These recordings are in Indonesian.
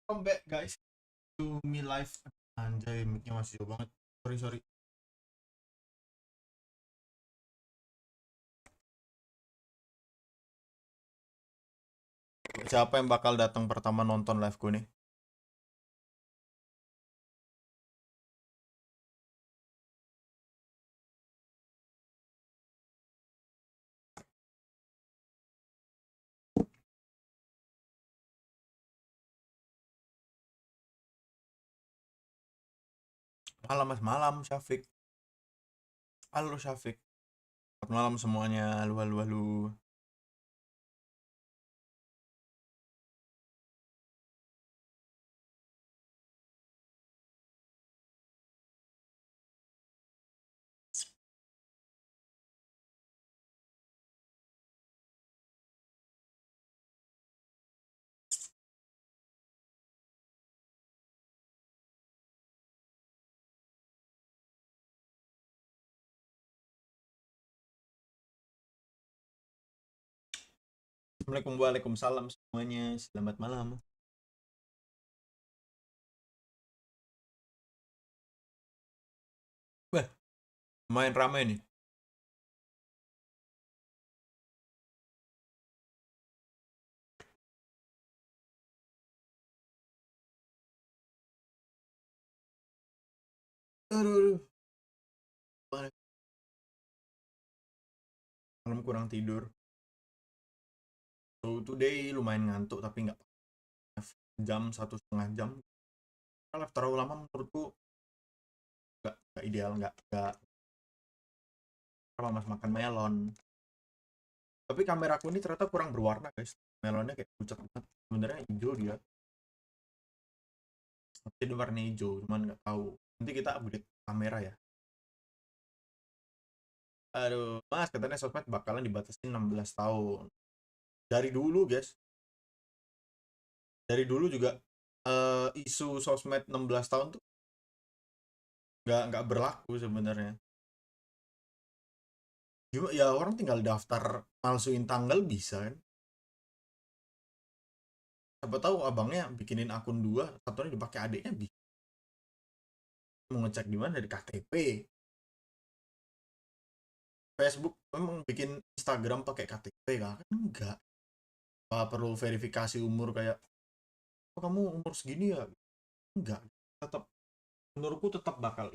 Welcome back guys to me live. Anjay, mic-nya masih jauh banget. Sorry. Siapa yang bakal datang pertama nonton live gue nih? Malam mas, malam Syafiq. Halo Syafiq. Selamat malam semuanya. Halo. Assalamualaikum, waalaikumsalam semuanya. Selamat malam. Wah, main rame nih. Aduh. Malam kurang tidur. So today lumayan ngantuk tapi nggak jam 1,5 jam. Kalau terlalu lama menurutku nggak ideal, nggak apa mas makan melon. Tapi kameraku ini ternyata kurang berwarna guys. Melonnya kayak pucat banget. Sebenarnya hijau dia. Jadi warna hijau, cuman nggak tahu. Nanti kita update kamera ya. Aduh, mas katanya sosmed bakalan dibatasi 16 tahun. Dari dulu guys. Dari dulu juga isu sosmed 16 tahun tuh nggak berlaku sebenarnya. Ya orang tinggal daftar malsuin tanggal bisa kan. Siapa tahu abangnya bikinin akun dua, satunya dipakai adiknya bisa. Mau ngecek di mana dari KTP. Facebook memang bikin Instagram pakai KTP kan? Enggak. Apa perlu verifikasi umur kayak, oh, kamu umur segini ya? Enggak. Tetap menurutku tetap bakal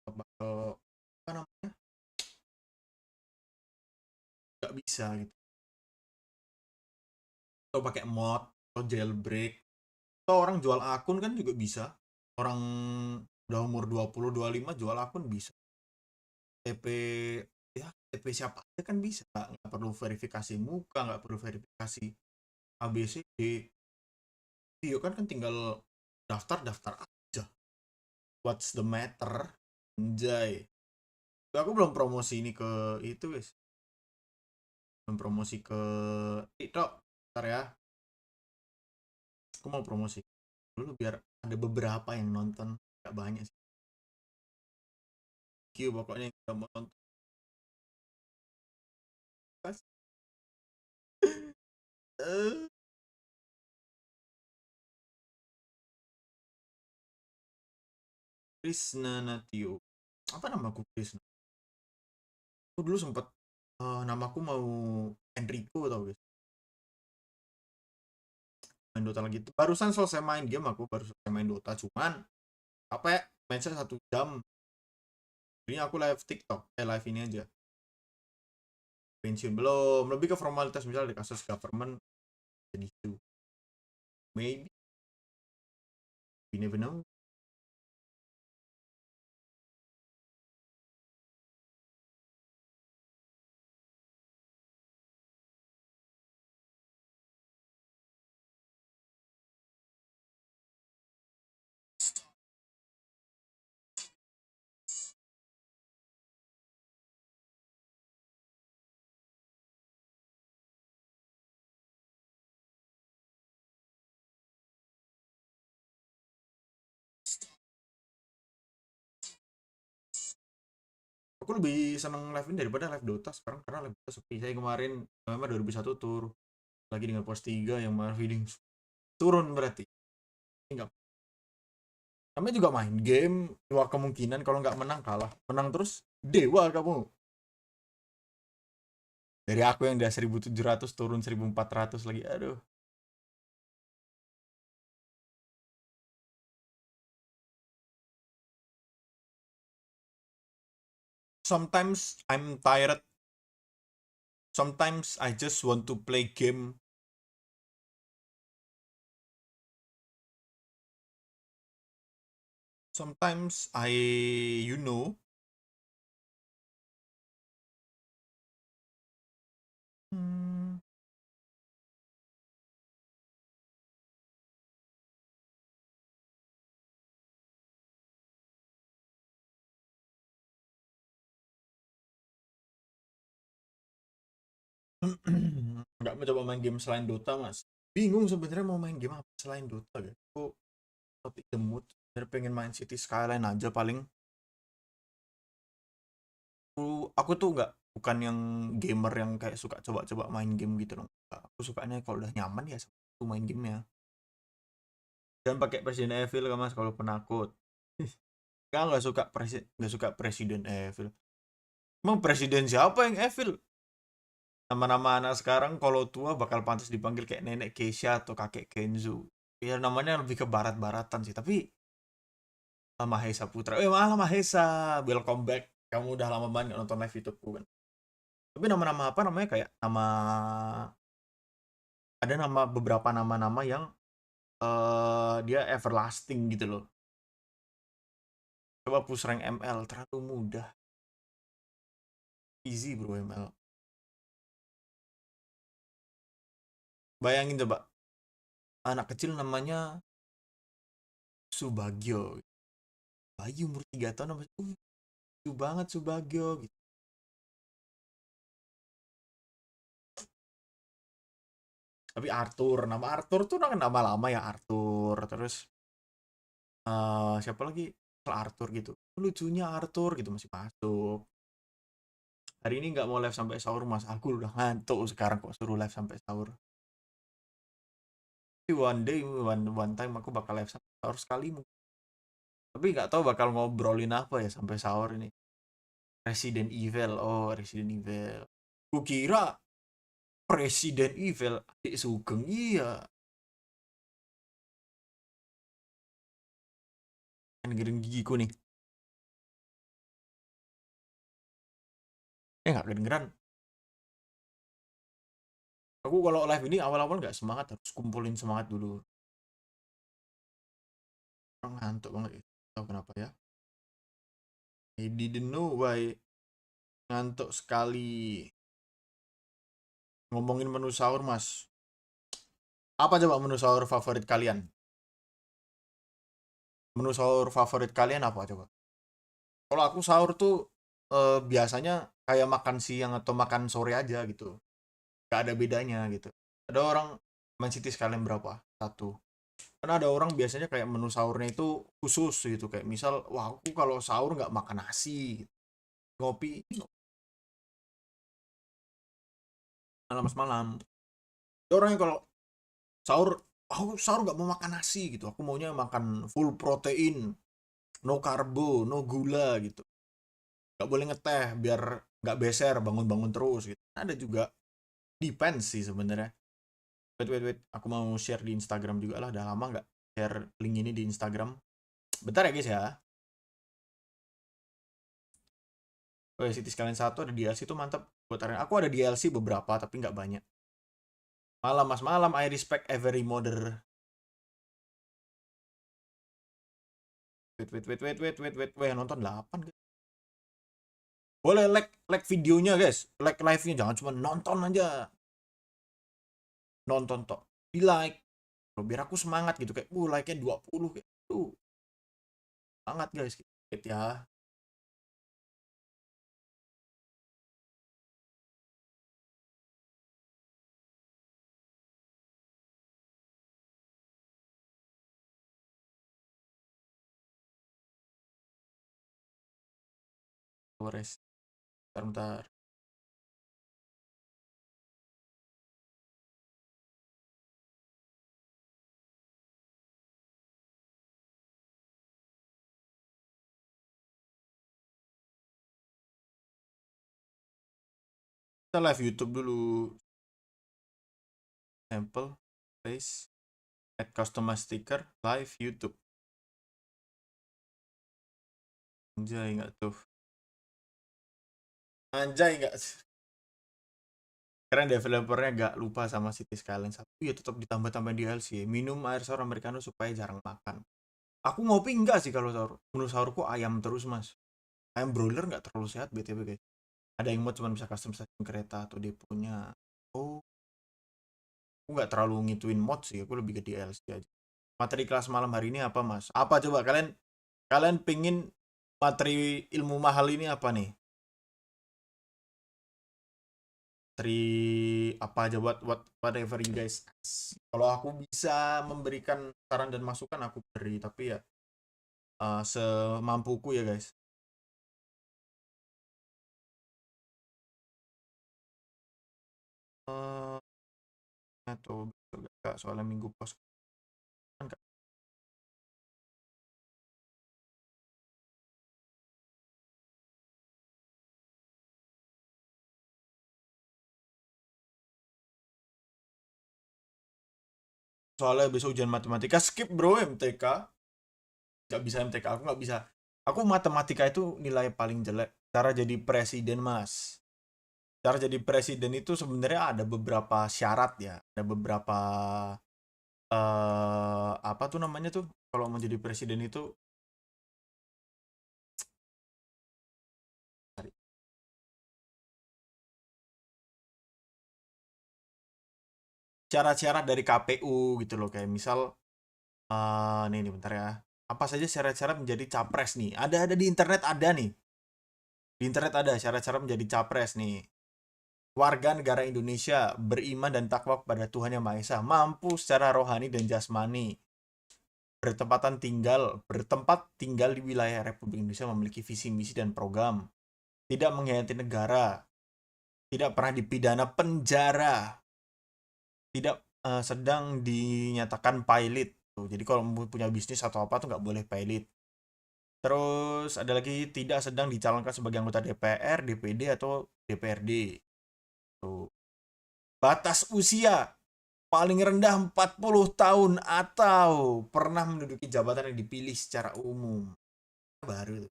apa namanya? Enggak bisa gitu. Atau pakai mod atau jailbreak. Atau orang jual akun kan juga bisa. Orang udah umur 20 25 jual akun bisa. TP ya TP siapa aja kan bisa. Nggak perlu verifikasi muka, nggak perlu verifikasi ABCD. Iya kan tinggal daftar aja. What's the matter? Anjay. Aku belum promosi ini ke itu guys. Belum promosi ke TikTok. Ntar ya. Aku mau promosi dulu biar ada beberapa yang nonton. Gak banyak sih. Q pokoknya yang udah mau nonton. Eh, Krisna Natio. Apa namaku Krisna? Aku dulu sempet namaku mau Enrico tau guys. Main Dota lagi. Barusan selesai main game, aku baru selesai main Dota. Cuman apa ya? Mindset 1 jam. Ini aku live TikTok. Live ini aja. Pensiun belum. Lebih ke formalitas misalnya di kasus government. Jadi itu. Maybe. We never know. Aku lebih seneng live ini daripada live Dota sekarang karena live Dota sepi. Saya kemarin November 2001 tur lagi dengan pos 3 yang malah feeding turun berarti. Nggak, namanya juga main game, dua kemungkinan kalau nggak menang kalah, menang terus dewa kamu. Dari aku yang udah 1.700 turun 1.400 lagi, aduh. Sometimes I'm tired, sometimes I just want to play game. Sometimes you know, hmm, nggak mau coba main game selain Dota mas. Bingung sebenarnya mau main game apa selain Dota gitu. Aku tapi the mood, sebenarnya pengen main City Skyline aja paling. Aku tuh nggak, bukan yang gamer yang kayak suka coba-coba main game gitu loh. Nggak, aku sukanya kalau udah nyaman ya aku main gamenya. Jangan pakai Resident Evil kan mas kalau penakut. Nggak suka Resident Evil. Emang presiden siapa yang evil? Nama-nama anak sekarang kalau tua bakal pantas dipanggil kayak nenek Keisha atau kakek Kenzo. Ya namanya lebih ke barat-baratan sih. Tapi Mahesa Putra. Malah Mahesa. Welcome back. Kamu udah lama banget nggak nonton live YouTube kan. Tapi nama-nama apa namanya, kayak nama, ada nama beberapa nama-nama yang dia everlasting gitu loh. Coba push rank ML terlalu mudah. Easy bro ML. Bayangin coba, anak kecil namanya Subagio. Bayi umur 3 tahun namanya lucu banget Subagio gitu. Tapi Arthur, nama Arthur tuh nama lama ya, Arthur. Terus siapa lagi? Arthur gitu. Lucunya Arthur gitu masih masuk. Hari ini nggak mau live sampai sahur mas. Aku udah ngantuk sekarang kok suruh live sampai sahur. Tapi one day, one time aku bakal live sampai sahur sekali. Tapi nggak tahu bakal ngobrolin apa ya sampai sahur ini. Resident Evil. Oh, Resident Evil. Kukira Resident Evil adik Sugeng. Iya. Kan gigiku nih. Nggak kedengeran. Aku kalau live ini awal-awal nggak semangat, harus kumpulin semangat dulu. Orang ngantuk banget ya. Tahu kenapa ya? I didn't know why. Ngantuk sekali. Ngomongin menu sahur mas. Apa coba menu sahur favorit kalian? Menu sahur favorit kalian apa coba? Kalau aku sahur tuh biasanya kayak makan siang atau makan sore aja gitu. Gak ada bedanya gitu. Ada orang main City sekalian berapa? Satu. Karena ada orang biasanya kayak menu sahurnya itu khusus gitu. Kayak misal, wah aku kalau sahur nggak makan nasi. Ngopi malam-malam. Ada orang yang kalau sahur, aku sahur nggak mau makan nasi gitu. Aku maunya makan full protein. No karbo, no gula gitu. Nggak boleh ngeteh biar nggak beser, bangun-bangun terus gitu. Ada juga, depends sih sebenarnya. Wait, aku mau share di Instagram juga lah, udah lama nggak share link ini di Instagram. Bentar ya guys ya. Oh ya, City Skylines 1 ada DLC tuh mantap buat arena. Aku ada DLC beberapa tapi nggak banyak. Malam mas, malam, I respect every modder. Wait, nonton 8 guys. Boleh like videonya guys, like live-nya, jangan cuma nonton aja. Nonton toh, di like. Biar aku semangat gitu, kayak like-nya 20 kayak tuh. Semangat guys gitu ya. Forest. Bentar. Kita live YouTube dulu. Sample, place, add customer sticker, live YouTube. Anjay nggak tuh? Anjay nggak? Karena developernya gak lupa sama City Skylines 1. Ya tetap ditambah-tambah DLC. Minum air sahur americano supaya jarang makan. Aku ngopi enggak sih kalau sahur. Menu sahurku ayam terus mas. Ayam broiler nggak terlalu sehat BTW guys. Ada yang mau cuma bisa custom stasiun kereta atau deponya. Oh, aku nggak terlalu ngituin mod sih. Aku lebih ke DLC aja. Materi kelas malam hari ini apa mas? Apa coba kalian kalian pingin materi ilmu mahal ini apa nih? Materi apa aja whatever you guys ask. Kalau aku bisa memberikan saran dan masukan aku beri, tapi ya semampuku ya guys. Eh, atau enggak soalnya minggu pos kan Kak. Soalnya besok ujian matematika skip bro MTK. Nggak bisa MTK, aku nggak bisa. Aku matematika itu nilai paling jelek. Cara jadi presiden mas. Cara jadi presiden itu sebenarnya ada beberapa syarat ya. Ada beberapa apa tuh namanya tuh kalau mau jadi presiden itu syarat-syarat dari KPU gitu loh, kayak misal nih bentar ya. Apa saja syarat-syarat menjadi capres nih? Ada di internet ada nih. Di internet ada syarat-syarat menjadi capres nih. Warga negara Indonesia beriman dan takwa kepada Tuhan Yang Maha Esa, mampu secara rohani dan jasmani, bertempat tinggal di wilayah Republik Indonesia, memiliki visi misi dan program, tidak mengkhianati negara, tidak pernah dipidana penjara, tidak sedang dinyatakan pilot. Tuh, jadi kalau punya bisnis atau apa tuh nggak boleh pilot. Terus ada lagi tidak sedang dicalonkan sebagai anggota DPR, DPD atau DPRD. Tuh. Batas usia paling rendah 40 tahun atau pernah menduduki jabatan yang dipilih secara umum. Baru.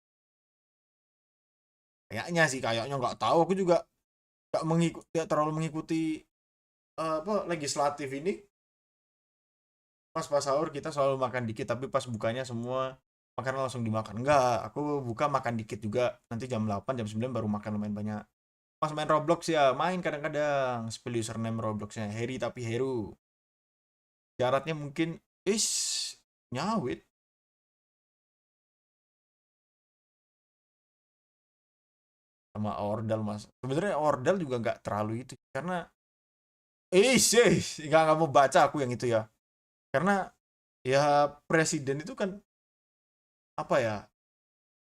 Kayaknya sih, kayaknya nggak tahu. Aku juga nggak terlalu mengikuti apa legislatif ini. Pas sahur kita selalu makan dikit, tapi pas bukanya semua makanan langsung dimakan. Enggak, aku buka makan dikit juga. Nanti jam 8, jam 9 baru makan lumayan banyak. Pas main Roblox ya, main kadang-kadang. Spill username Robloxnya Harry tapi Heru. Syaratnya mungkin nyawit sama Ordal mas. Sebenarnya Ordal juga nggak terlalu itu karena nggak mau baca aku yang itu ya. Karena ya presiden itu kan apa ya,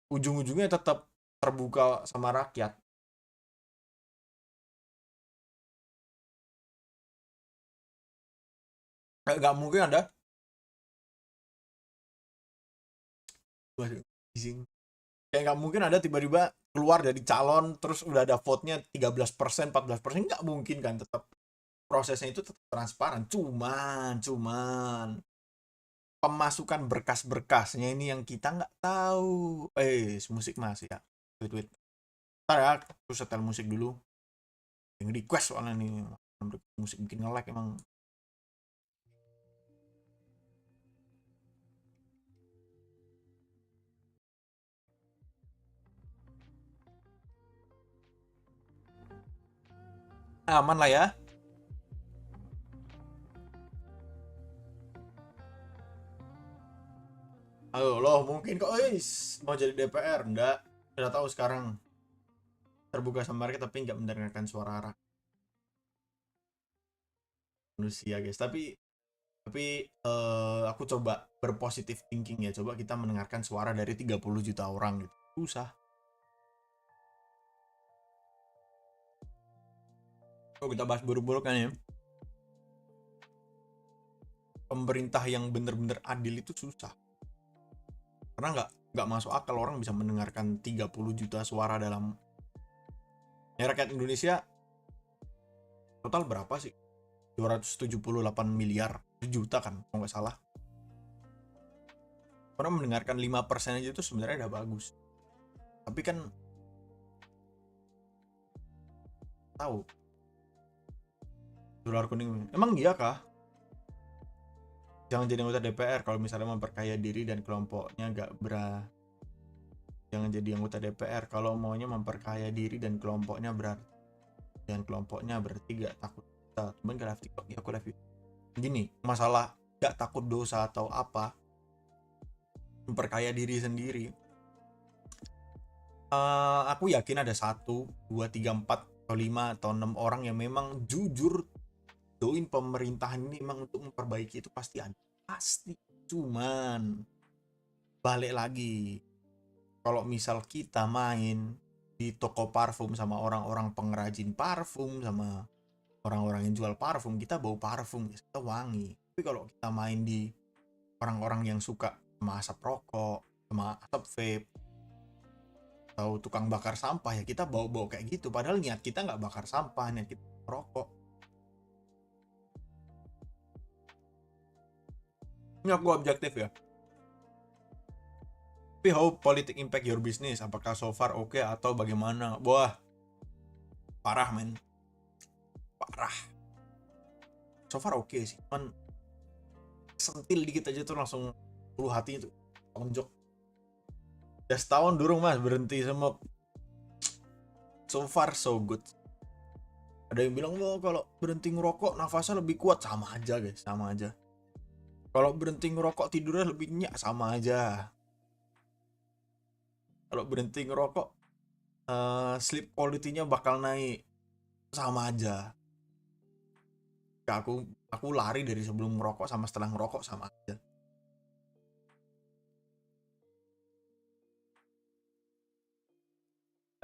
ujung-ujungnya tetap terbuka sama rakyat. Nggak mungkin ada kayak nggak mungkin ada tiba-tiba keluar dari calon terus udah ada vote-nya 13%, 14%, nggak mungkin kan. Tetap prosesnya itu tetap transparan, cuman pemasukan berkas-berkasnya ini yang kita nggak tahu. Musik masih ya, wait ntar ya, aku setel musik dulu yang request soalnya nih. Musik bikin nge-lag emang. Aman lah ya. Ayo loh, mungkin kok mau jadi DPR enggak, udah tahu sekarang terbuka sama rakyat tapi nggak mendengarkan suara manusia guys. Tapi aku coba berpositif thinking ya, coba kita mendengarkan suara dari 30 juta orang gitu, susah. Kalau kita bahas buruk-buruk kan ya, pemerintah yang bener-bener adil itu susah, karena nggak masuk akal orang bisa mendengarkan 30 juta suara dalam ya, rakyat Indonesia Total berapa sih? 278 miliar juta kan, kalau nggak salah. Orang mendengarkan 5% aja itu sebenarnya udah bagus. Tapi kan tahu dolar kuning. Emang iya kah? Jangan jadi anggota DPR kalau misalnya memperkaya diri dan kelompoknya jangan jadi anggota DPR kalau maunya memperkaya diri dan kelompoknya berarti gak takut dosa. Cuman ke live TikTok ya aku live gini, masalah gak takut dosa atau apa, memperkaya diri sendiri. Aku yakin ada 1, 2, 3, 4 atau 5 atau 6 orang yang memang jujur join pemerintahan ini memang untuk memperbaiki, itu pasti ada. Pasti. Cuman balik lagi, kalau misal kita main di toko parfum sama orang-orang pengrajin parfum sama orang-orang yang jual parfum, kita bau parfum, kita wangi. Tapi kalau kita main di orang-orang yang suka sama asap rokok, sama asap vape, atau tukang bakar sampah, ya kita bau-bau kayak gitu. Padahal niat kita nggak bakar sampah, niat kita merokok. Ini aku objektif ya. Tapi how politik impact your business? Apakah so far oke atau bagaimana? Wah, parah men. Parah. So far oke sih. Cuman sentil dikit aja tuh langsung puluh hati itu tonjok. Udah setahun durung mas berhenti semua. So far so good. Ada yang bilang, oh kalau berhenti ngerokok nafasnya lebih kuat. Sama aja guys, sama aja. Kalau berhenti ngerokok tidurnya lebih nyak, sama aja. Kalau berhenti ngerokok sleep quality-nya bakal naik, sama aja. Ya, aku lari dari sebelum ngerokok sama setelah ngerokok sama aja.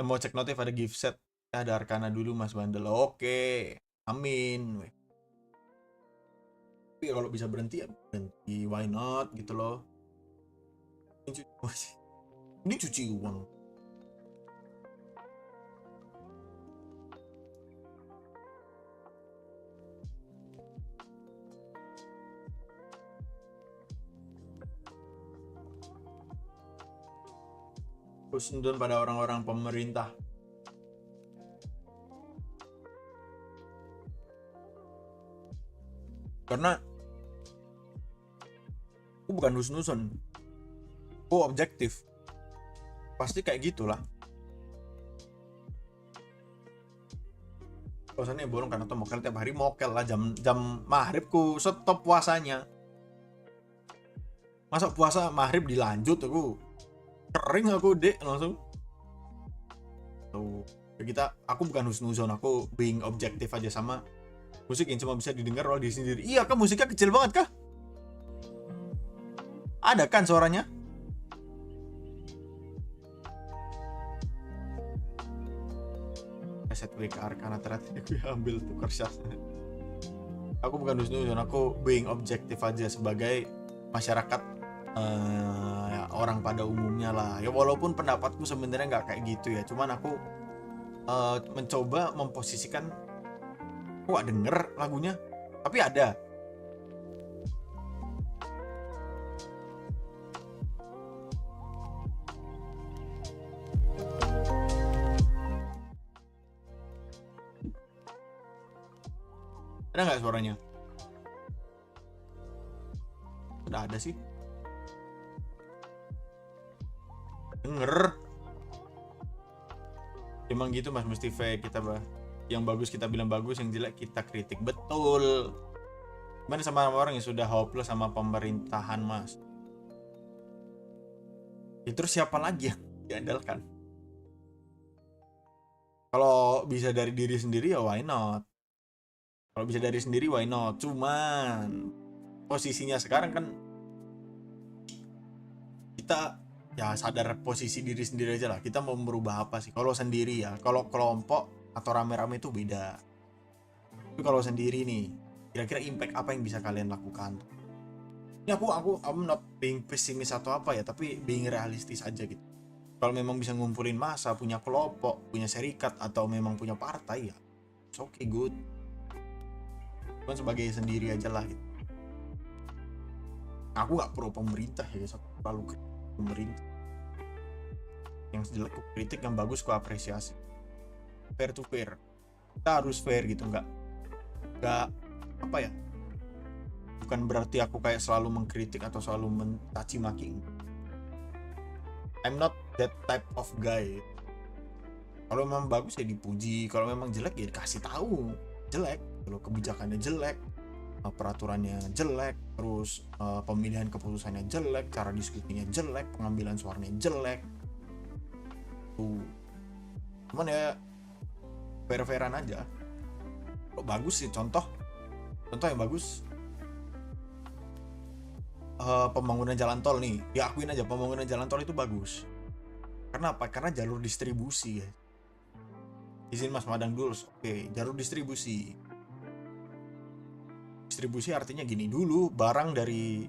Mau cek notif ada gift set, ada Arcana dulu mas bandel. Oke, amin. Tapi kalau bisa berhenti ya berhenti, why not gitu loh. Ini cuci uang. Husnudon pada orang-orang pemerintah. Karena aku bukan husnuzon, aku objektif. Pasti kayak gitulah. Kosannya bolong karena tuh mokel tiap hari, mokel lah jam maghribku stop puasanya. Masa puasa maghrib dilanjut, kering aku dek langsung. Tuh, aku bukan husnuzon, aku being objektif aja sama musik yang cuma bisa didengar oleh diri sendiri. Iya kah, musiknya kecil banget kah? Ada kan suaranya? Set WKR karena ternyata gue ambil tukar shot. Aku bukan husnuzon, aku being objektif aja sebagai masyarakat, orang pada umumnya lah ya, walaupun pendapatku sebenarnya nggak kayak gitu ya, cuman aku mencoba memposisikan. Aku gak denger lagunya, tapi ada. Ada nggak suaranya? Udah ada sih. Denger. Emang gitu mas, mesti fake kita bah. Yang bagus kita bilang bagus, yang jelek kita kritik. Betul. Gimana sama orang yang sudah hopeless sama pemerintahan mas? Ya, terus siapa lagi yang diandalkan? Kalau bisa dari diri sendiri ya why not? Kalau bisa dari sendiri why not? Cuman posisinya sekarang kan kita ya sadar posisi diri sendiri aja lah. Kita mau merubah apa sih? Kalau sendiri ya, kalau kelompok atau rame-rame itu beda. Tapi kalau sendiri nih, kira-kira impact apa yang bisa kalian lakukan? Ini I'm not being pesimis atau apa ya, tapi being realistis aja gitu. Kalau memang bisa ngumpulin massa, punya kelompok, punya serikat, atau memang punya partai ya, it's okay, good. cuman sebagai sendiri aja lah gitu. Aku nggak pro pemerintah ya guys, aku terlalu kritik pemerintah. Yang jelek aku kritik, yang bagus aku apresiasi. Fair to fair, kita harus fair gitu, nggak apa ya, bukan berarti aku kayak selalu mengkritik atau selalu mencaci maki. I'm not that type of guy. Kalau memang bagus ya dipuji, kalau memang jelek ya dikasih tahu jelek. Kalau kebijakannya jelek, peraturannya jelek, terus pemilihan keputusannya jelek, cara diskusinya jelek, pengambilan suaranya jelek. Tuh. Cuman ya fair-fairan aja. Kok bagus sih, contoh yang bagus, pembangunan jalan tol nih, ya akuin aja pembangunan jalan tol itu bagus. Karena apa? Karena jalur distribusi ya. Izin Mas Madang dulu, oke, jalur distribusi. Distribusi artinya gini, dulu barang dari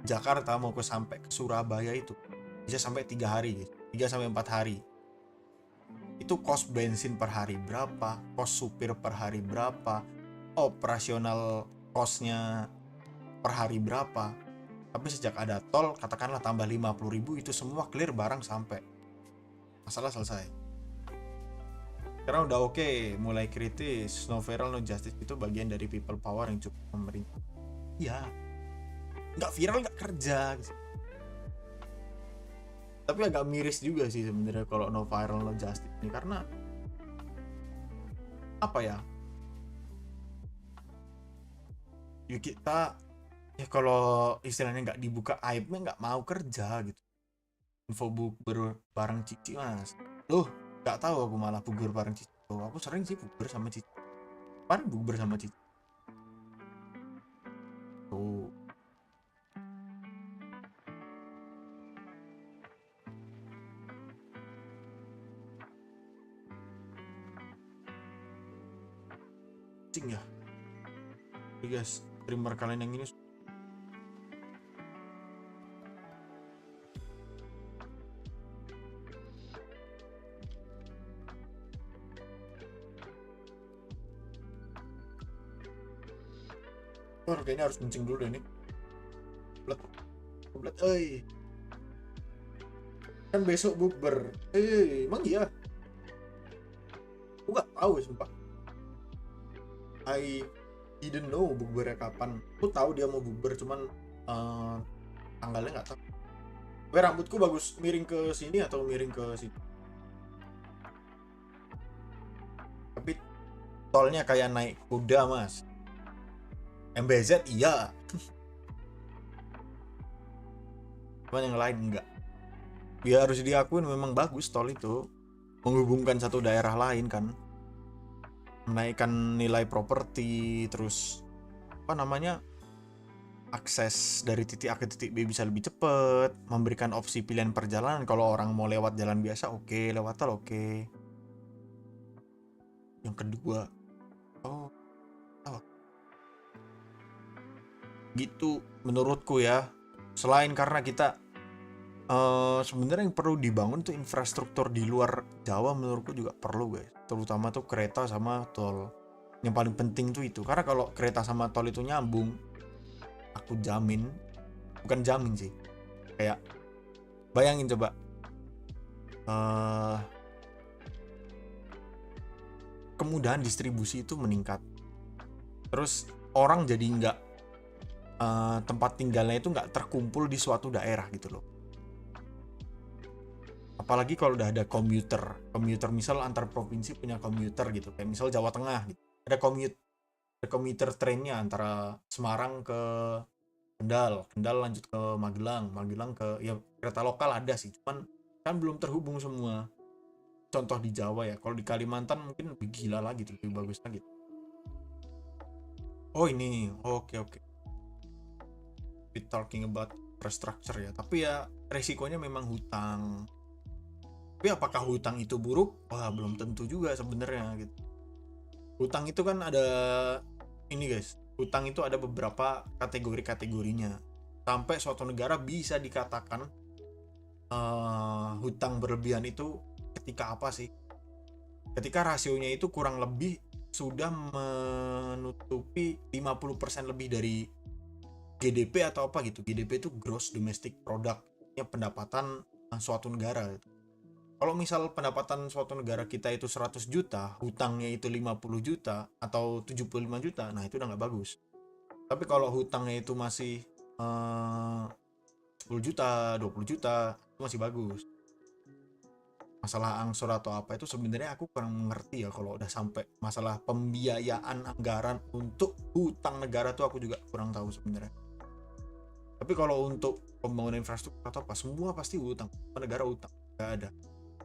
Jakarta mau sampai ke Surabaya itu bisa sampai 3 hari, 3 sampai 4 hari. Itu cost bensin per hari berapa, cost supir per hari berapa, operasional costnya per hari berapa. Tapi sejak ada tol, katakanlah tambah 50.000, itu semua clear, barang sampai, masalah selesai. Karena udah oke, mulai kritis, no viral no justice itu bagian dari people power yang cukup pemerintah. Ya, nggak viral nggak kerja gitu. Tapi agak miris juga sih sebenarnya kalau no viral no justice ini, karena apa ya, kita ya kalau istilahnya nggak dibuka aibnya nggak mau kerja gitu. Info bukber bareng Cici Mas, nggak tahu aku malah bukber bareng Cici. Aku sering sih bukber sama Cici, paling bukber sama Cici tuh. Cing ya. Oke guys, streamer kalian yang ini kayaknya harus kencing dulu deh nih. Belet, kan besok bukber. Emang iya? Aku nggak tahu ya sumpah. I didn't know bukbernya kapan. Aku tahu dia mau bukber, cuman tanggalnya nggak tahu. Rambutku bagus miring ke sini atau miring ke situ. Tapi tolnya kayak naik kuda Mas. MBZ iya. Cuman yang lain enggak. Ya harus diakuin memang bagus tol itu. Menghubungkan satu daerah lain kan. Menaikkan nilai properti, terus apa namanya, akses dari titik A ke titik B bisa lebih cepat, memberikan opsi pilihan perjalanan. Kalau orang mau lewat jalan biasa oke, lewat tol oke. Yang kedua, gitu menurutku ya. Selain karena kita sebenarnya yang perlu dibangun tuh infrastruktur di luar Jawa, menurutku juga perlu guys, terutama tuh kereta sama tol. Yang paling penting tuh itu, karena kalau kereta sama tol itu nyambung, aku jamin, bukan jamin sih, kayak bayangin coba, kemudahan distribusi itu meningkat, terus orang jadi nggak tempat tinggalnya itu nggak terkumpul di suatu daerah gitu loh. Apalagi kalau udah ada komuter misal antar provinsi punya komuter gitu, kayak misal Jawa Tengah gitu, ada komuter trainnya antara Semarang ke Kendal lanjut ke Magelang ke, ya kereta lokal ada sih, cuman kan belum terhubung semua. Contoh di Jawa ya, kalau di Kalimantan mungkin lebih gila lagi tuh, lebih bagus lagi. Ini oke. We talking about infrastructure ya, tapi ya resikonya memang hutang. Tapi apakah hutang itu buruk? Wah, belum tentu juga sebenarnya gitu. Hutang itu kan ada ini guys, hutang itu ada beberapa kategorinya. Sampai suatu negara bisa dikatakan hutang berlebihan itu ketika apa sih? Ketika rasionya itu kurang lebih sudah menutupi 50% lebih dari GDP atau apa gitu. GDP itu gross domestic product, ya pendapatan suatu negara gitu. Kalau misal pendapatan suatu negara kita itu 100 juta, hutangnya itu 50 juta atau 75 juta, nah itu udah nggak bagus. Tapi kalau hutangnya itu masih 10 juta, 20 juta, itu masih bagus. Masalah angsur atau apa itu sebenarnya aku kurang mengerti ya, kalau udah sampai masalah pembiayaan anggaran untuk hutang negara tuh aku juga kurang tahu sebenarnya. Tapi kalau untuk pembangunan infrastruktur atau apa, semua pasti hutang. Negara hutang, nggak ada.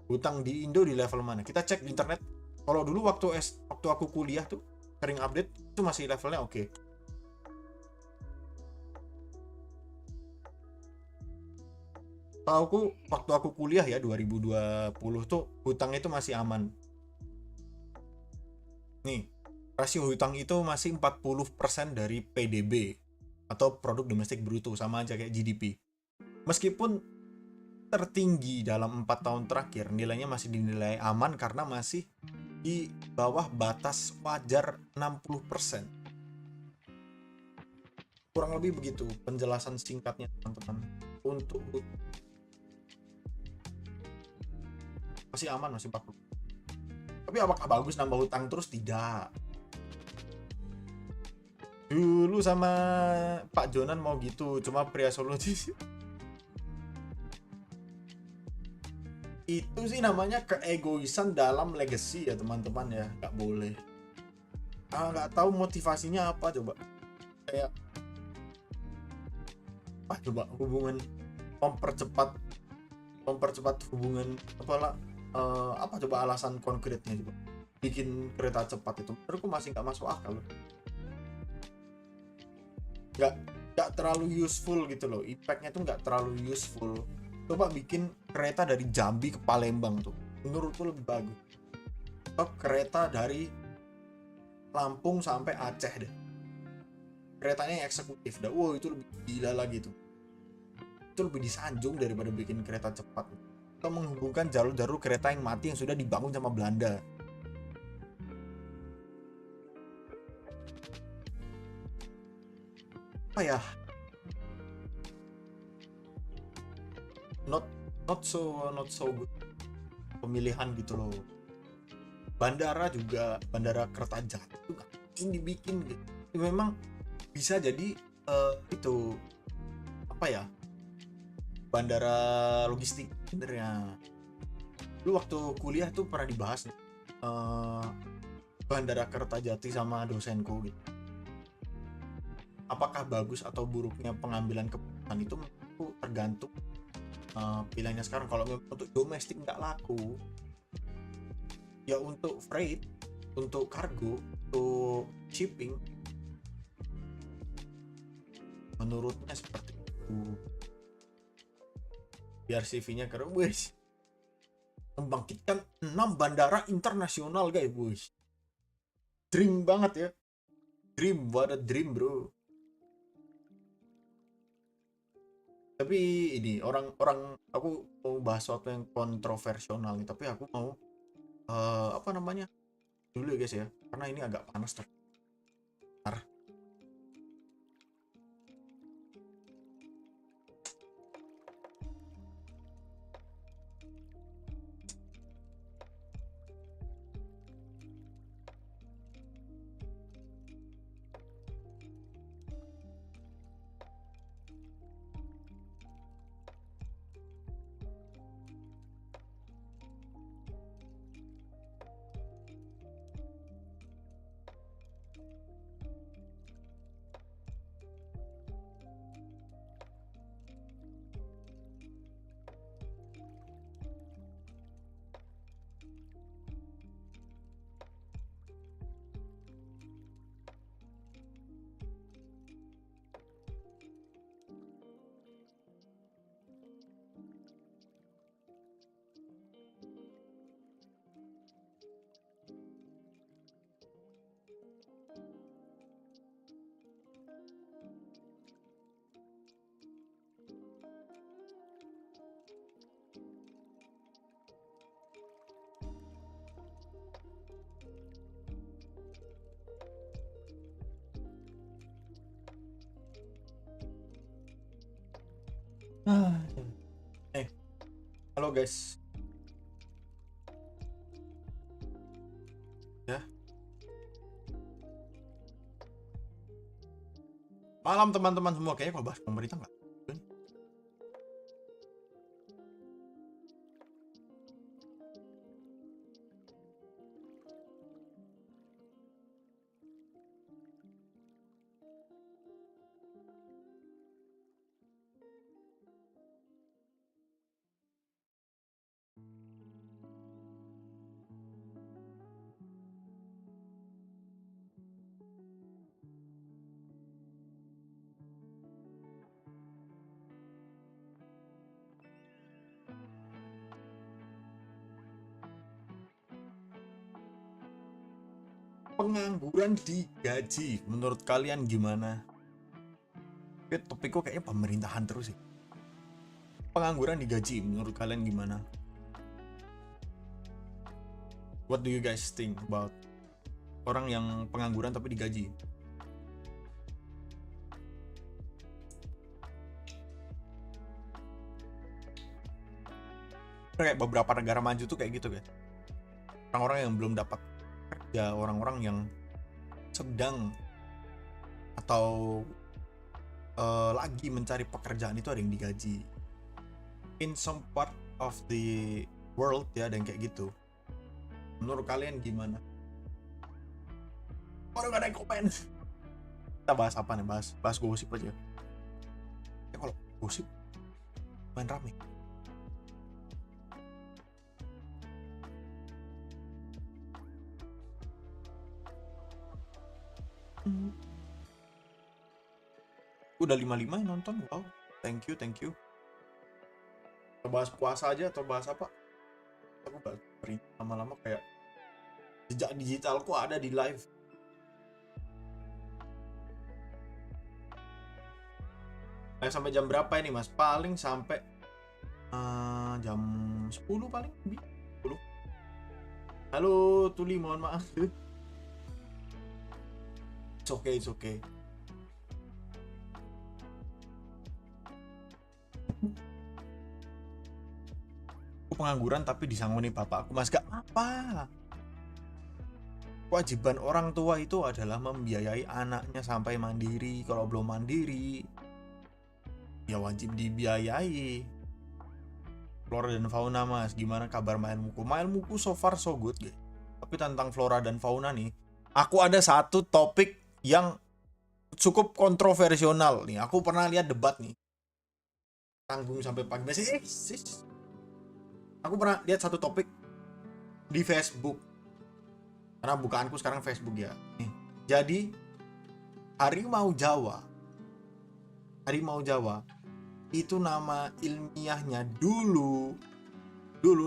Hutang di Indo di level mana? Kita cek di internet. Kalau dulu waktu aku kuliah tuh sering update, itu masih levelnya oke. Tauku waktu aku kuliah ya 2020 tuh hutang itu masih aman. Nih, rasio hutang itu masih 40% dari PDB atau produk domestik bruto, sama aja kayak GDP. Meskipun tertinggi dalam 4 tahun terakhir, nilainya masih dinilai aman karena masih di bawah batas wajar 60%. Kurang lebih begitu penjelasan singkatnya teman-teman. Untuk masih aman, masih 40. Tapi apakah bagus nambah hutang terus? Tidak. Dulu sama Pak Jonan mau gitu, cuma pria solusi itu sih namanya keegoisan dalam legacy ya teman-teman ya, nggak boleh. Nggak tahu motivasinya apa coba, kayak coba hubungan mempercepat hubungan apalah, apa coba alasan konkretnya coba bikin kereta cepat itu menurutku masih nggak masuk akal. nggak terlalu useful gitu loh, impactnya tuh nggak terlalu useful. Coba bikin kereta dari Jambi ke Palembang tuh menurutku lebih bagus, atau kereta dari Lampung sampai Aceh deh, keretanya yang eksekutif dah, wow itu lebih gila lagi tuh. Itu lebih disanjung daripada bikin kereta cepat atau menghubungkan jalur-jalur kereta yang mati yang sudah dibangun sama Belanda. Apa ya, not so good pemilihan gitu loh. Bandara juga, Bandara Kertajati itu ini dibikin gitu. Memang bisa jadi itu apa ya, bandara logistik sebenarnya. Lu waktu kuliah tuh pernah dibahas nih, Bandara Kertajati sama dosenku gitu. Apakah bagus atau buruknya pengambilan keputusan itu tergantung pilihannya sekarang. Kalau untuk domestik nggak laku, ya untuk freight, untuk kargo, untuk shipping, menurutnya seperti itu. Biar CV-nya keren, wes membangkitkan 6 bandara internasional guys, wes dream banget ya, dream, what a dream bro. Tapi ini orang aku mau bahas sesuatu yang kontroversial nih, tapi aku mau apa namanya dulu ya guys ya, karena ini agak panas ter. Ah, halo guys. Ya, malam teman-teman semua. Kayaknya kalau bahas pemerintah nggak. Pengangguran digaji, menurut kalian gimana? Oke, topikku kayaknya pemerintahan terus sih. Pengangguran digaji, menurut kalian gimana? What do you guys think about orang yang pengangguran tapi digaji? Kayak beberapa negara maju tuh kayak gitu, guys. Orang-orang yang belum dapat kerja, orang-orang yang sedang atau lagi mencari pekerjaan itu ada yang digaji. In some part of the world ya ada yang kayak gitu. Menurut kalian gimana? Orang gak ada yang komen. Kita bahas apa nih? Bahas gosip aja. Ya kalau gosip main rame. Udah 55 yang nonton. Wow, thank you. Kita bahas puasa aja atau bahas apa? Aku bahas lama-lama kayak jejak digitalku ada di live. Sampai jam berapa ini mas? Paling sampai jam 10 paling lebih. 10. Halo Tuli, mohon maaf. It's okay. Aku pengangguran tapi disangoni bapakku mas. Gak apa. Kewajiban orang tua itu adalah membiayai anaknya sampai mandiri. Kalau belum mandiri, ya wajib dibiayai. Flora dan fauna mas, gimana kabar Mailmuku? Mailmuku so far so good guys. Tapi tentang flora dan fauna nih, aku ada satu topik yang cukup kontroversial nih. Aku pernah lihat debat nih, tanggung sampai pagi masih aku pernah lihat satu topik di Facebook, karena bukaanku sekarang Facebook ya nih. Jadi harimau Jawa itu nama ilmiahnya dulu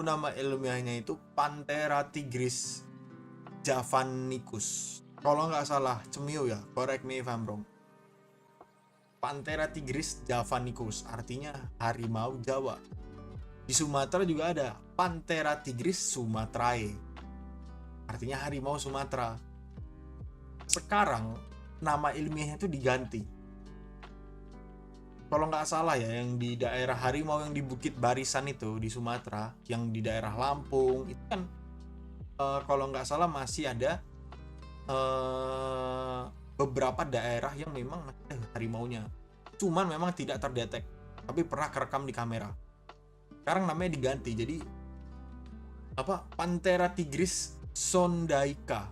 nama ilmiahnya itu Panthera tigris javanicus. Kalau nggak salah, cemio ya, correct me if I'm wrong. Panthera tigris javanicus artinya harimau Jawa. Di Sumatera juga ada Panthera tigris sumatrae, artinya harimau Sumatera. Sekarang nama ilmiahnya itu diganti. Kalau nggak salah ya, yang di daerah harimau yang di Bukit Barisan itu di Sumatera, yang di daerah Lampung itu kan kalau nggak salah masih ada beberapa daerah yang memang masih ada harimaunya, cuman memang tidak terdetek tapi pernah kerekam di kamera. Sekarang namanya diganti jadi apa, Panthera tigris sondaica,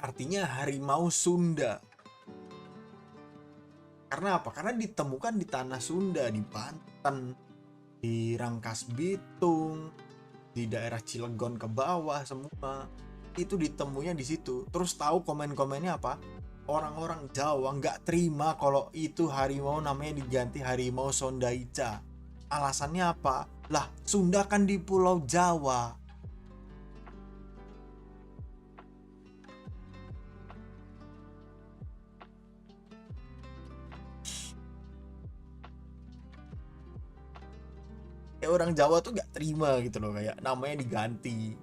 artinya harimau Sunda. Karena apa? Karena ditemukan di tanah Sunda, di Banten, di Rangkas Bitung, di daerah Cilegon ke bawah semua. Itu ditemunya di situ. Terus tahu komen-komennya apa? Orang-orang Jawa nggak terima kalau itu harimau namanya diganti harimau sondaica. Alasannya apa? Lah, Sunda kan di Pulau Jawa. Orang Jawa tuh gak terima gitu loh, kayak namanya diganti.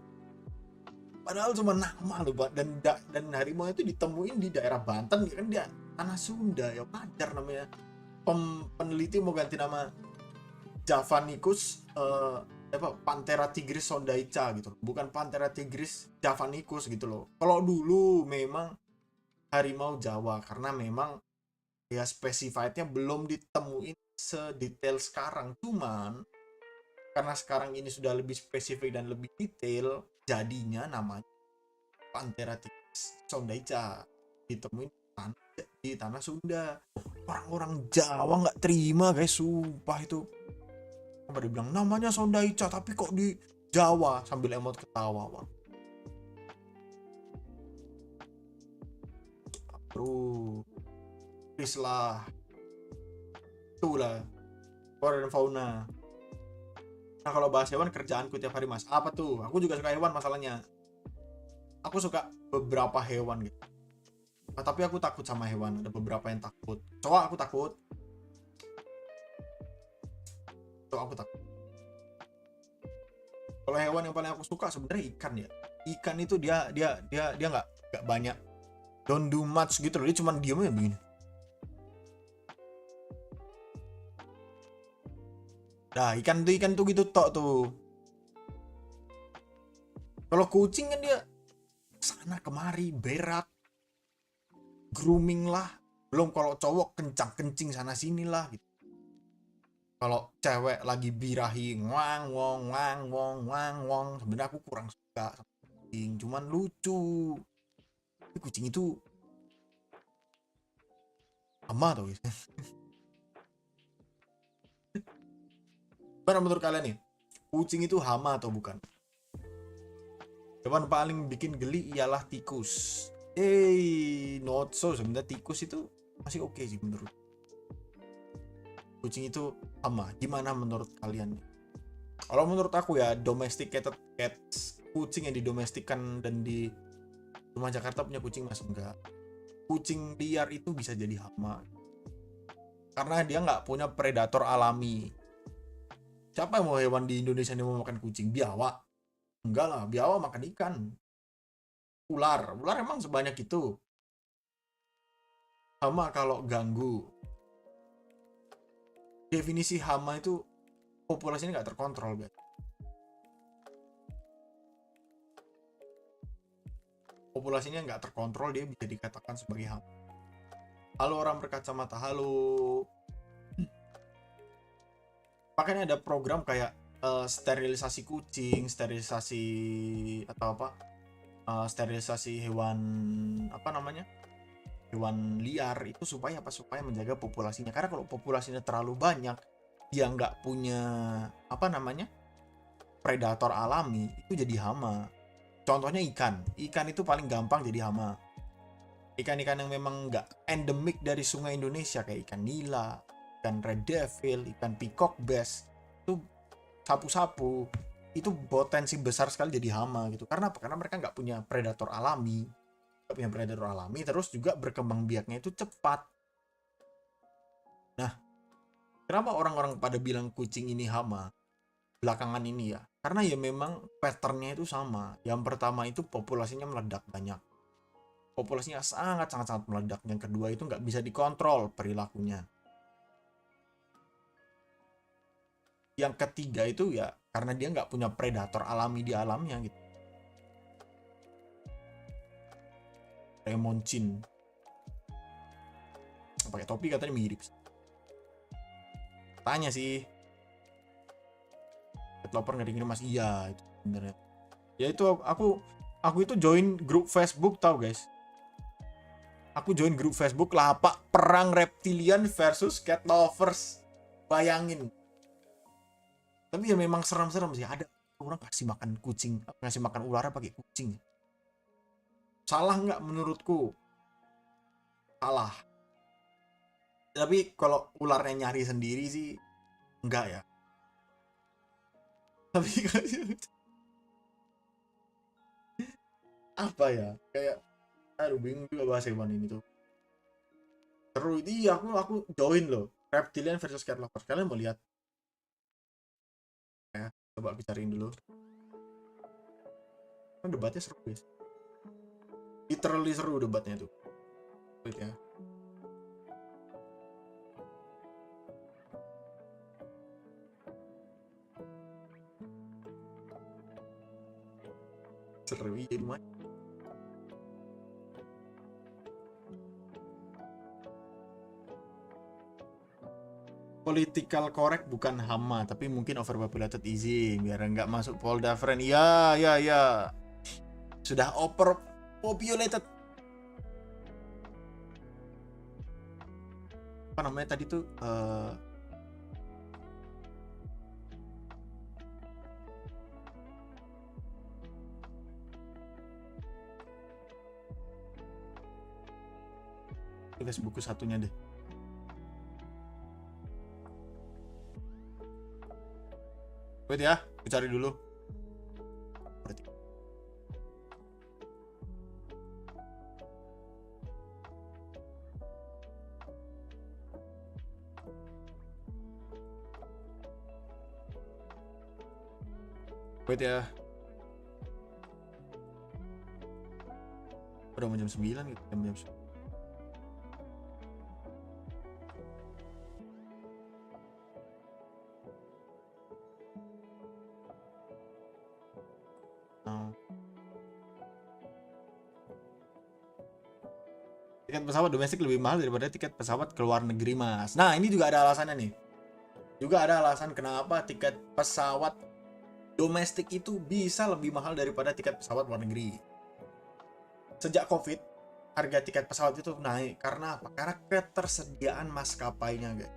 Padahal cuma nama loh, dan harimau itu ditemuin di daerah Banten kan, dia tanah Sunda ya, wajar namanya peneliti mau ganti nama Javanicus Panthera tigris sondaica gitu, bukan Panthera tigris javanicus gitu loh. Kalau dulu memang harimau Jawa, karena memang ya spesifiknya belum ditemuin sedetail sekarang. Cuman karena sekarang ini sudah lebih spesifik dan lebih detail, jadinya namanya Panthera tigris sondaica, ditemuin di tanah Sunda. Orang-orang Jawa nggak terima guys, sumpah itu. Pada bilang namanya sondaica tapi kok di Jawa, sambil emot ketawa, Bang. Bro, please lah. Itulah flora dan fauna. Nah, kalau bahas hewan kerjaanku tiap hari, Mas. Apa tuh? Aku juga suka hewan masalahnya. Aku suka beberapa hewan gitu. Nah, tapi aku takut sama hewan. Ada beberapa yang takut. Cowok aku takut. Cowok aku takut. Kalau hewan yang paling aku suka sebenarnya ikan ya. Ikan itu dia nggak banyak, don't do much gitu loh. Dia cuma diamnya begini. Nah, ikan tuh gitu tok tuh. Kalau kucing kan dia sana kemari, berak, grooming lah. Belum kalau cowok kencing sana sini lah gitu. Kalau cewek lagi birahi wang wong wang wong wang wong, sebenarnya aku kurang suka sama kucing, cuman lucu. Tapi kucing itu sama tau guys. Gimana menurut kalian nih? Kucing itu hama atau bukan? Hewan paling bikin geli ialah tikus. Not so. Sebenarnya tikus itu masih oke sih menurut. Kucing itu hama. Gimana menurut kalian? Kalau menurut aku ya, domesticated cats, kucing yang didomestikan dan di rumah Jakarta punya kucing masih enggak. Kucing liar itu bisa jadi hama. Karena dia nggak punya predator alami. Siapa yang mau hewan di Indonesia yang mau makan kucing? Biawak? Enggak lah, biawak makan ikan. Ular emang sebanyak itu. Hama kalau ganggu. Definisi hama itu populasinya nggak terkontrol, guys. Populasinya nggak terkontrol, dia bisa dikatakan sebagai hama. Halo orang berkacamata, halo. Makanya ada program kayak sterilisasi kucing, sterilisasi atau apa? Sterilisasi hewan apa namanya? Hewan liar itu supaya apa? Supaya menjaga populasinya. Karena kalau populasinya terlalu banyak, dia nggak punya apa namanya? Predator alami, itu jadi hama. Contohnya ikan. Ikan itu paling gampang jadi hama. Ikan-ikan yang memang nggak endemik dari sungai Indonesia kayak ikan nila, ikan red devil, ikan peacock bass, itu sapu-sapu, itu potensi besar sekali jadi hama gitu. Karena apa? Karena mereka nggak punya predator alami. Nggak punya predator alami, terus juga berkembang biaknya itu cepat. Nah, kenapa orang-orang pada bilang kucing ini hama belakangan ini ya? Karena ya memang patternnya itu sama. Yang pertama itu populasinya meledak banyak. Populasinya sangat meledak. Yang kedua itu nggak bisa dikontrol perilakunya. Yang ketiga itu ya karena dia nggak punya predator alami di alamnya gitu. Remoncin pakai topi katanya mirip. Tanya sih. Developer ngeri-ngeri mas, iya itu sebenarnya. Ya itu aku itu join grup Facebook tau guys. Aku join grup Facebook lapak perang reptilian versus cat lovers. Bayangin. Tapi ya memang seram-seram sih. Ada orang kasih makan kucing, kasih makan ular pakai kucing. Salah nggak menurutku? Salah. Tapi kalau ularnya nyari sendiri sih enggak ya. Tapi apa ya? Kayak aduh bingung juga bahas hewan ini tuh. Seru itu, iya aku join loh. Reptilian versus cat lovers. Kalian mau lihat? Ya, coba aku cariin dulu. Kan debatnya seru guys. Literally seru debatnya tuh. Wait ya. Political correct bukan hama, tapi mungkin overpopulated easy biar nggak masuk Polda friend. Ya, ya, ya. Sudah overpopulated. Apa namanya tadi tuh? Tulis buku satunya deh. Wait ya, aku cari dulu. Berarti. Wait ya. Udah mau jam 9 gitu, jam 9. Tiket pesawat domestik lebih mahal daripada tiket pesawat ke luar negeri, Mas. Nah, ini juga ada alasannya nih. Juga ada alasan kenapa tiket pesawat domestik itu bisa lebih mahal daripada tiket pesawat luar negeri. Sejak Covid, harga tiket pesawat itu naik. Karena apa? Karena ketersediaan maskapainya, guys.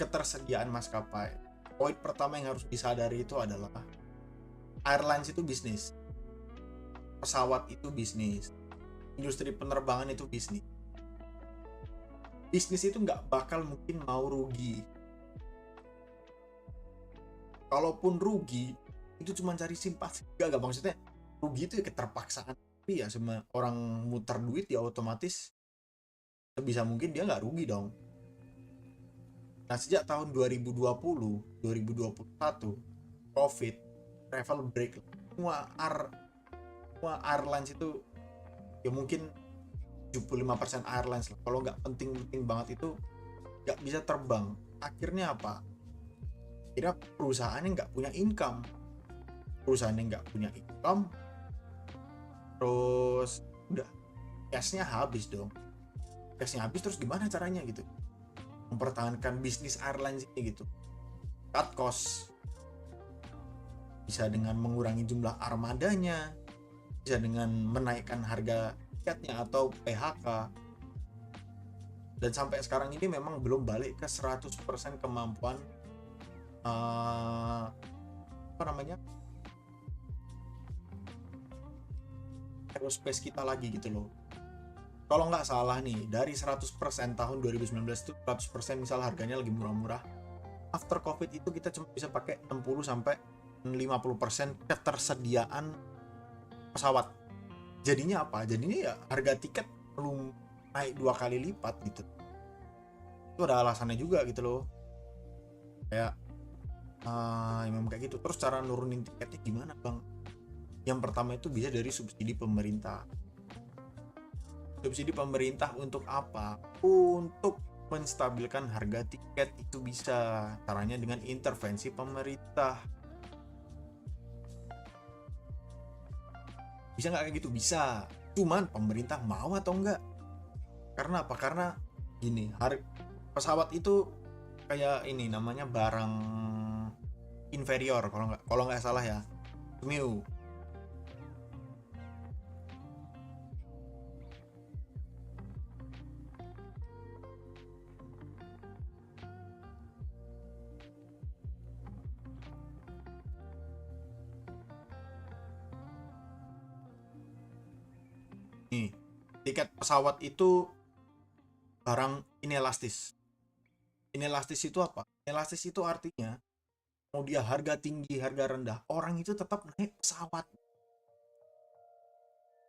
Ketersediaan maskapai. Poin pertama yang harus disadari itu adalah airlines itu bisnis. Pesawat itu bisnis. Industri penerbangan itu bisnis. Bisnis itu nggak bakal mungkin mau rugi. Kalaupun rugi, itu cuma cari simpati. Gak maksudnya rugi itu ya keterpaksaan. Tapi ya semua orang muter duit ya otomatis sebisa mungkin dia nggak rugi dong. Nah, sejak tahun 2020, 2021, COVID, travel break, semua airlines itu ya mungkin 75% airlines lah. Kalau nggak penting-penting banget itu nggak bisa terbang. Akhirnya apa? Akhirnya perusahaan yang nggak punya income. Terus udah cashnya habis dong. Cashnya habis terus gimana caranya gitu? Mempertahankan bisnis airlines ini gitu. Cut cost. Bisa dengan mengurangi jumlah armadanya, bisa dengan menaikkan harga tiketnya atau PHK. Dan sampai sekarang ini memang belum balik ke 100% kemampuan aerospace kita lagi gitu loh. Kalau nggak salah nih, dari 100% tahun 2019 itu 100% misal harganya lagi murah-murah. After COVID itu kita cuma bisa pakai 60-50% ketersediaan pesawat. Jadinya apa? Jadinya ya harga tiket belum naik 2 kali lipat gitu. Itu ada alasannya juga gitu loh. Kayak memang kayak gitu. Terus cara nurunin tiketnya gimana, Bang? Yang pertama itu bisa dari subsidi pemerintah. Subsidi pemerintah untuk apa? Untuk menstabilkan harga tiket itu bisa. Caranya dengan intervensi pemerintah. Bisa nggak kayak gitu? Bisa. Cuman pemerintah mau atau enggak? Karena apa? Karena gini, pesawat itu kayak ini namanya barang inferior kalau nggak salah ya. Mew. Nih, tiket pesawat itu barang inelastis. Inelastis itu apa? Inelastis itu artinya mau dia harga tinggi, harga rendah, orang itu tetap naik pesawat.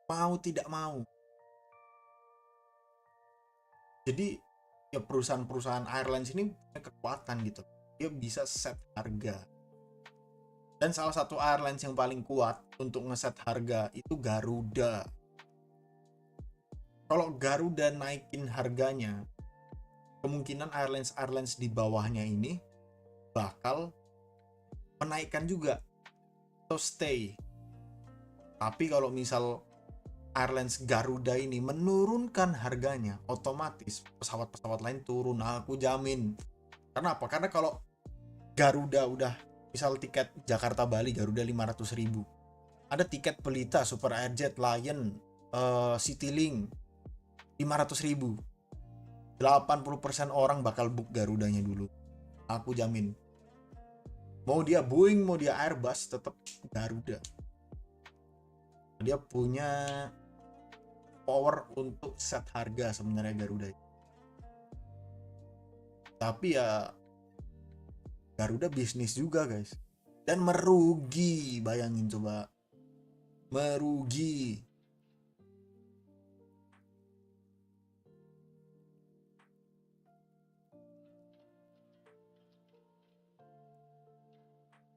Mau tidak mau. Jadi ya perusahaan-perusahaan airlines ini punya kekuatan gitu. Dia bisa set harga. Dan salah satu airlines yang paling kuat untuk ngeset harga itu Garuda. Kalau Garuda naikin harganya, kemungkinan airlines di bawahnya ini bakal menaikkan juga atau stay. Tapi kalau misal Airlines Garuda ini menurunkan harganya, otomatis pesawat-pesawat lain turun. Aku jamin. Karena apa? Karena kalau Garuda udah, misal tiket Jakarta Bali Garuda 500.000, ada tiket Pelita, Super Airjet, Lion, Citylink 500.000, 80% orang bakal book Garudanya dulu. Aku jamin. Mau dia Boeing, mau dia Airbus, tetap Garuda. Dia punya power untuk set harga sebenarnya Garuda. Tapi ya Garuda bisnis juga guys. Dan merugi, bayangin coba. Merugi.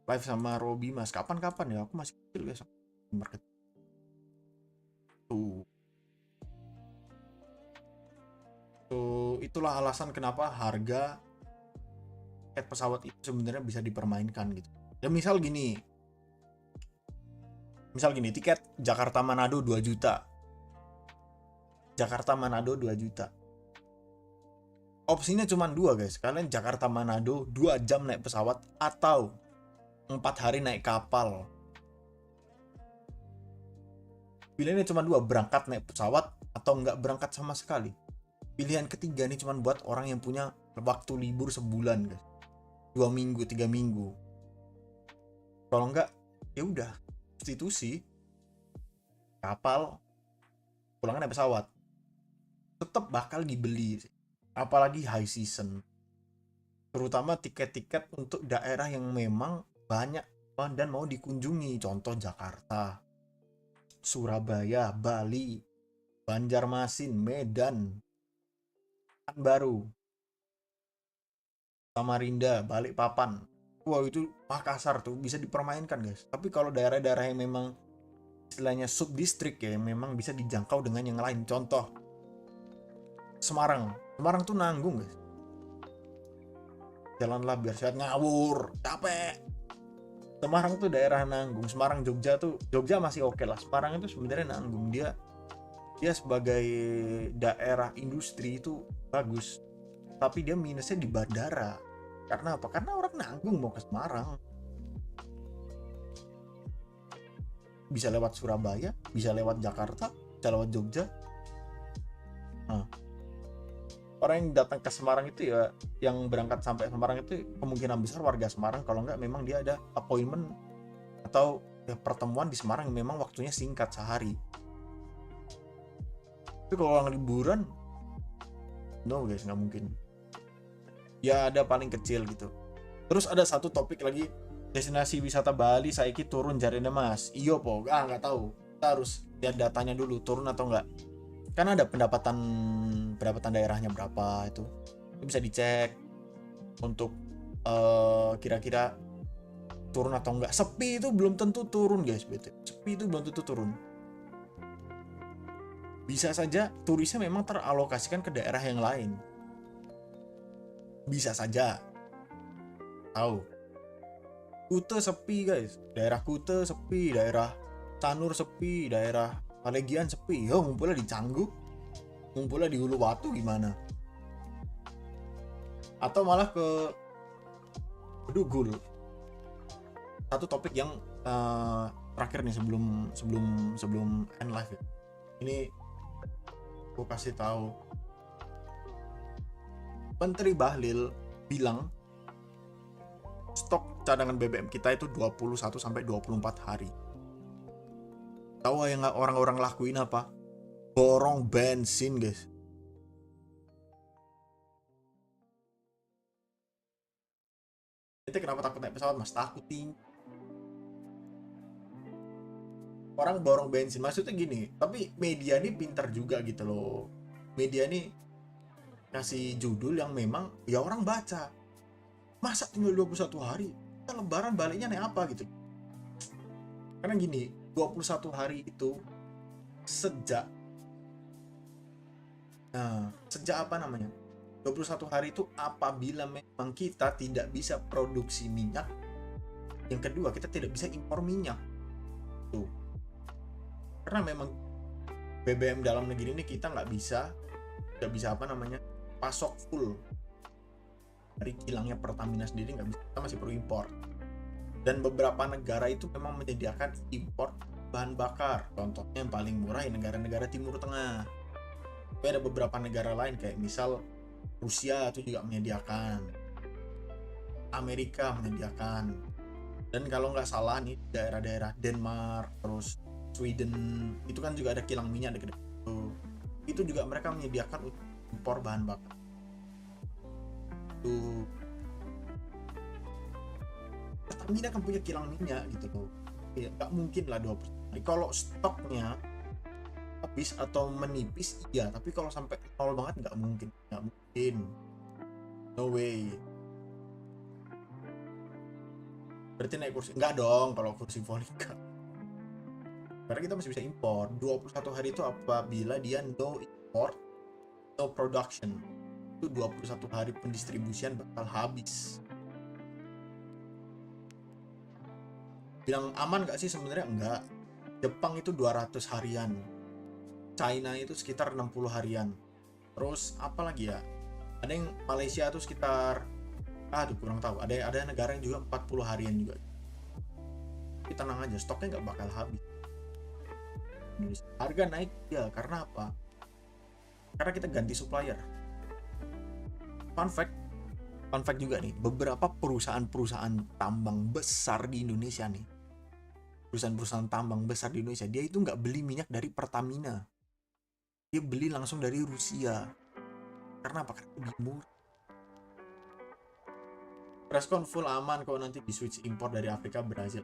Live sama Robi Mas, kapan-kapan ya? Aku masih kecil guys. Market. Tuh. Itulah alasan kenapa harga tiket pesawat itu sebenarnya bisa dipermainkan gitu. Dan misal gini, tiket Jakarta Manado 2 juta. Jakarta Manado 2 juta. Opsinya cuma 2 guys. Kalian Jakarta Manado 2 jam naik pesawat atau 4 hari naik kapal. Pilihannya cuma 2, berangkat naik pesawat atau nggak berangkat sama sekali. Pilihan ketiga nih cuma buat orang yang punya waktu libur sebulan guys. 2 minggu, 3 minggu. Kalau nggak, ya udah, substitusi kapal, pulang naik pesawat. Tetap bakal dibeli, apalagi high season. Terutama tiket-tiket untuk daerah yang memang banyak dan mau dikunjungi. Contoh Jakarta, Surabaya, Bali, Banjarmasin, Medan, Pekanbaru, Samarinda, Balikpapan. Wah, itu Makassar tuh bisa dipermainkan guys. Tapi kalau daerah-daerah yang memang istilahnya subdistrik ya, yang memang bisa dijangkau dengan yang lain. Contoh Semarang tuh nanggung guys. Jalanlah biar sehat, ngawur, capek. Semarang tuh daerah nanggung. Semarang, Jogja masih oke lah. Semarang itu sebenarnya nanggung. Dia sebagai daerah industri itu bagus, tapi dia minusnya di bandara. Karena apa? Karena orang nanggung mau ke Semarang. Bisa lewat Surabaya, bisa lewat Jakarta, bisa lewat Jogja. Orang yang datang ke Semarang itu ya, yang berangkat sampai Semarang itu kemungkinan besar warga Semarang. Kalau nggak memang dia ada appointment atau ya pertemuan di Semarang yang memang waktunya singkat sehari. Tapi kalau orang liburan, no guys, nggak mungkin. Ya ada paling kecil gitu. Terus ada satu topik lagi, destinasi wisata Bali saiki turun jarene Mas. Iyo po, nggak tahu. Kita harus lihat datanya dulu, turun atau nggak. Kan ada pendapatan daerahnya berapa itu bisa dicek untuk kira-kira turun atau enggak. Sepi itu belum tentu turun guys, sepi itu belum tentu turun. Bisa saja turisnya memang teralokasikan ke daerah yang lain, bisa saja. Tahu Kute sepi guys, daerah Kute sepi, daerah Sanur sepi, daerah Palegian sepi. Ngumpulnya di Canggu, ngumpulnya di Uluwatu gimana? Atau malah ke Bedugul. Satu topik yang terakhir nih sebelum end live ya. Ini gue kasih tahu. Menteri Bahlil bilang stok cadangan BBM kita itu 21 sampai 24 hari. Tahu yang orang-orang lakuin apa? Borong bensin guys. Itu kenapa takut naik pesawat Mas? Takut tinggi. Orang borong bensin, maksudnya gini. Tapi media ini pintar juga gitu loh. Media ini kasih judul yang memang ya orang baca. Masa tinggal 21 hari? Kita lebaran baliknya naik apa gitu. Karena gini, 21 hari itu sejak apa namanya? 21 hari itu apabila memang kita tidak bisa produksi minyak. Yang kedua, kita tidak bisa impor minyak. Tuh. Karena memang BBM dalam negeri ini kita nggak bisa pasok full dari kilangnya Pertamina sendiri, nggak bisa, kita masih perlu impor. Dan beberapa negara itu memang menyediakan impor bahan bakar, contohnya yang paling murah ya negara-negara Timur Tengah. Tapi ada beberapa negara lain kayak misal Rusia itu juga menyediakan, Amerika menyediakan, dan kalau nggak salah nih daerah-daerah Denmark terus Sweden itu kan juga ada kilang minyak dekat itu juga mereka menyediakan untuk impor bahan bakar itu. Pertamina kan punya kilang minyak gitu loh ya, nggak mungkin lah 20%. Kalau stoknya habis atau menipis iya, tapi kalau sampai nol banget nggak mungkin, no way. Berarti naik kursi nggak dong kalau kursi Volika, karena kita masih bisa impor. 21 hari itu apabila dia no import no production, itu 21 hari pendistribusian bakal habis. Bilang aman nggak sih? Sebenarnya enggak. Jepang itu 200 harian, China itu sekitar 60 harian, terus apa lagi ya, ada yang Malaysia tuh sekitar kurang tahu, ada negara yang juga 40 harian juga. Tapi tenang aja, stoknya nggak bakal habis. Harga naik ya karena apa? Karena kita ganti supplier. Fun fact juga nih, beberapa perusahaan tambang besar di Indonesia nih, perusahaan tambang besar di Indonesia, dia itu nggak beli minyak dari Pertamina, dia beli langsung dari Rusia. Karena apa? Karena lebih murah. Preskon full aman kalau nanti di switch impor dari Afrika, Brazil.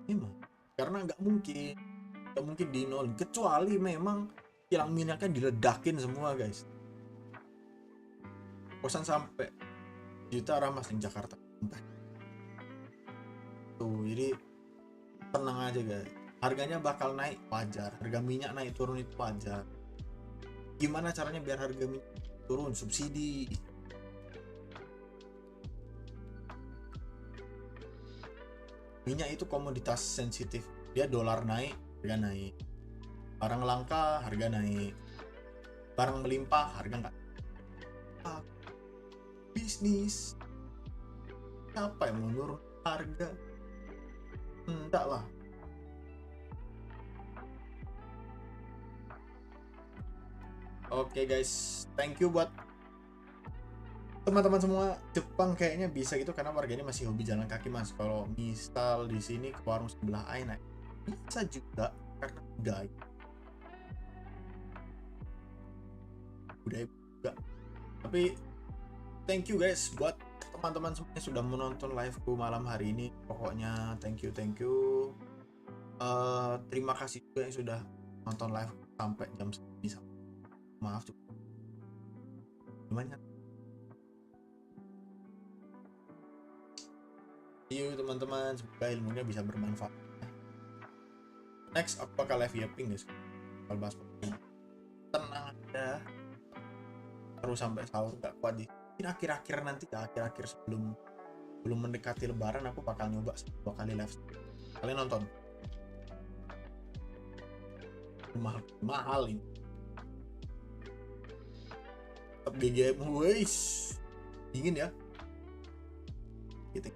Memang karena nggak mungkin di nol, kecuali memang kilang minyaknya diledakin semua guys. Kosan sampai juta ramah di Jakarta tuh, jadi tenang aja guys, harganya bakal naik wajar, harga minyak naik turun itu wajar. Gimana caranya biar harga minyak turun? Subsidi. Minyak itu komoditas sensitif, dia dolar naik harga naik, barang langka harga naik, barang melimpah harga nggak. Bisnis siapa yang menurun harga? Enggak lah. Oke guys, thank you buat teman-teman semua. Jepang kayaknya bisa gitu karena warganya masih hobi jalan kaki mas. Kalau misal di sini ke warung sebelah Aina bisa juga karena budaya juga. Tapi thank you guys buat teman-teman semuanya sudah menonton liveku malam hari ini. Pokoknya thank you. Terima kasih juga yang sudah nonton live sampai jam segini. Maaf gimana? See you teman-teman, semoga ilmunya bisa bermanfaat. Next aku bakal live yaping guys, bakal bahas tenang aja terus sampai sahur, gak kuat di akhir-akhir nanti, akhir-akhir sebelum mendekati lebaran aku bakal nyoba 2 kali live. Kalian nonton? Mahal ini BGM, dingin ya gitu.